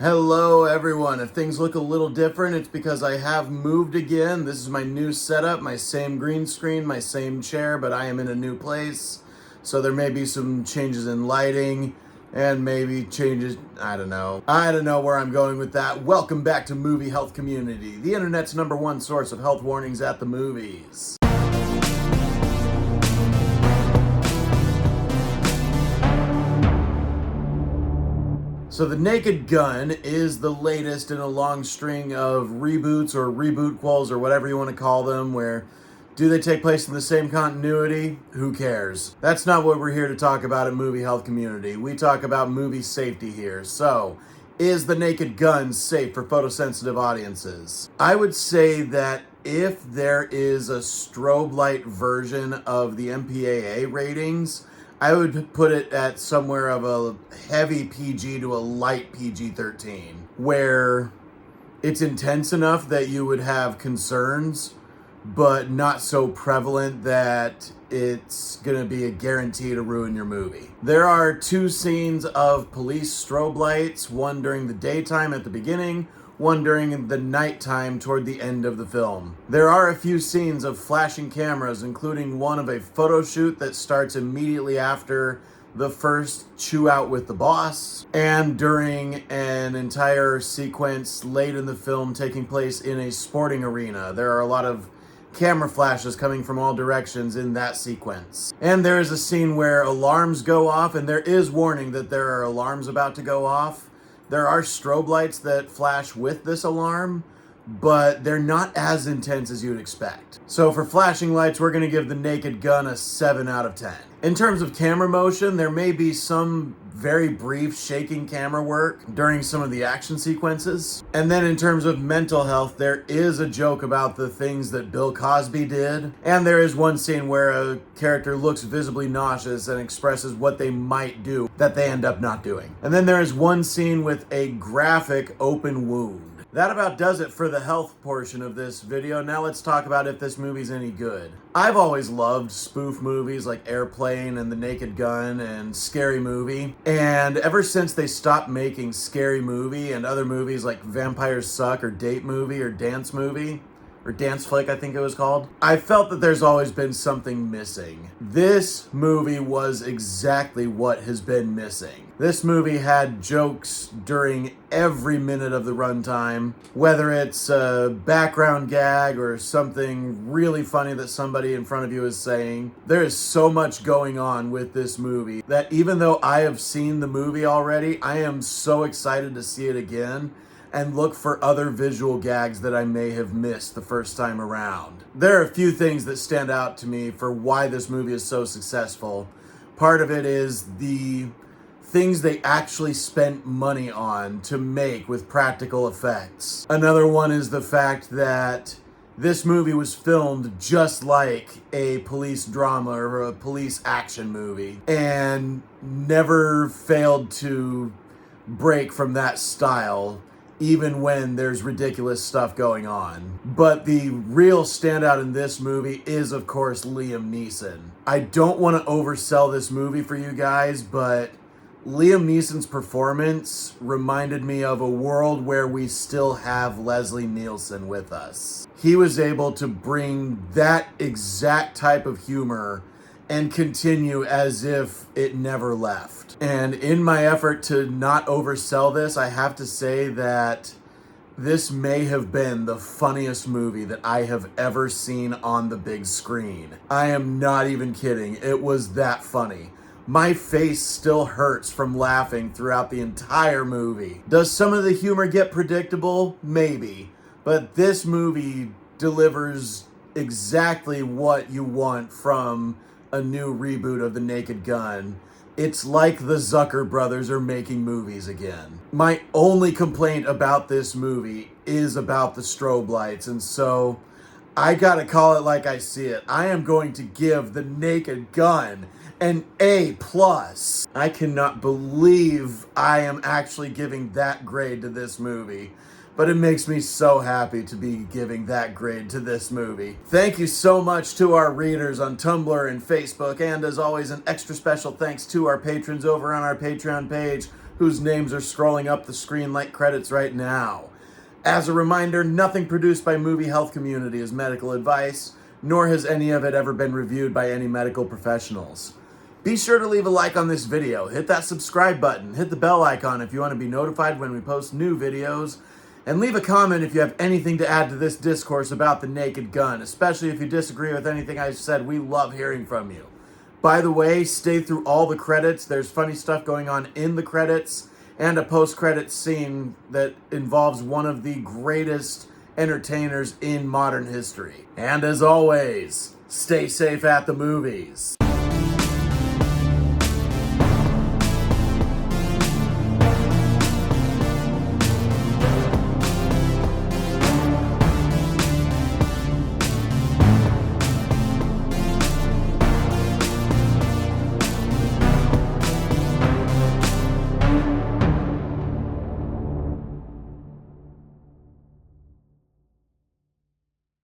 Hello everyone. If things look a little different, it's because I have moved again. This is my new setup, my same green screen, my same chair, but I am in a new place. So there may be some changes in lighting and maybe changes, I don't know. I don't know where I'm going with that. Welcome back to Movie Health Community, the internet's #1 source of health warnings at the movies. So The Naked Gun is the latest in a long string of reboots or rebootquels or whatever you want to call them, where do they take place in the same continuity? Who cares? That's not what we're here to talk about at Movie Health Community. We talk about movie safety here. So, is The Naked Gun safe for photosensitive audiences? I would say that if there is a strobe light version of the MPAA ratings, I would put it at somewhere of a heavy PG to a light PG-13, where it's intense enough that you would have concerns, but not so prevalent that it's gonna be a guarantee to ruin your movie. There are 2 scenes of police strobe lights, one during the daytime at the beginning, one during the nighttime toward the end of the film. There are a few scenes of flashing cameras, including one of a photo shoot that starts immediately after the first chew out with the boss, and during an entire sequence late in the film taking place in a sporting arena. There are a lot of camera flashes coming from all directions in that sequence. And there is a scene where alarms go off, and there is warning that there are alarms about to go off. There are strobe lights that flash with this alarm, but they're not as intense as you'd expect. So for flashing lights, we're going to give The Naked Gun a 7 out of 10. In terms of camera motion, there may be some very brief shaking camera work during some of the action sequences. And then in terms of mental health, there is a joke about the things that Bill Cosby did. And there is one scene where a character looks visibly nauseous and expresses what they might do that they end up not doing. And then there is one scene with a graphic open wound. That about does it for the health portion of this video. Now let's talk about if this movie's any good. I've always loved spoof movies like Airplane and The Naked Gun and Scary Movie. And ever since they stopped making Scary Movie and other movies like Vampires Suck or Date Movie or Dance Movie, or Dance Flick, I think it was called, I felt that there's always been something missing. This movie was exactly what has been missing. This movie had jokes during every minute of the runtime, whether it's a background gag or something really funny that somebody in front of you is saying. There is so much going on with this movie that even though I have seen the movie already, I am so excited to see it again and look for other visual gags that I may have missed the first time around. There are a few things that stand out to me for why this movie is so successful. Part of it is the things they actually spent money on to make with practical effects. Another one is the fact that this movie was filmed just like a police drama or a police action movie and never failed to break from that style, even when there's ridiculous stuff going on. But the real standout in this movie is, of course, Liam Neeson. I don't want to oversell this movie for you guys, but Liam Neeson's performance reminded me of a world where we still have Leslie Nielsen with us. He was able to bring that exact type of humor and continue as if it never left. And in my effort to not oversell this, I have to say that this may have been the funniest movie that I have ever seen on the big screen. I am not even kidding. It was that funny. My face still hurts from laughing throughout the entire movie. Does some of the humor get predictable? Maybe. But this movie delivers exactly what you want from a new reboot of The Naked Gun. It's like the Zucker brothers are making movies again. My only complaint about this movie is about the strobe lights, and so I gotta call it like I see it. I am going to give The Naked Gun an A+. I cannot believe I am actually giving that grade to this movie. But it makes me so happy to be giving that grade to this movie. Thank you so much to our readers on Tumblr and Facebook, and as always, an extra special thanks to our patrons over on our Patreon page whose names are scrolling up the screen like credits right now. As a reminder, nothing produced by Movie Health Community is medical advice, nor has any of it ever been reviewed by any medical professionals. Be sure to leave a like on this video, hit that subscribe button, hit the bell icon if you want to be notified when we post new videos, and leave a comment if you have anything to add to this discourse about the Naked Gun, especially if you disagree with anything I've said. We love hearing from you. By the way, stay through all the credits. There's funny stuff going on in the credits and a post-credits scene that involves one of the greatest entertainers in modern history. And as always, stay safe at the movies.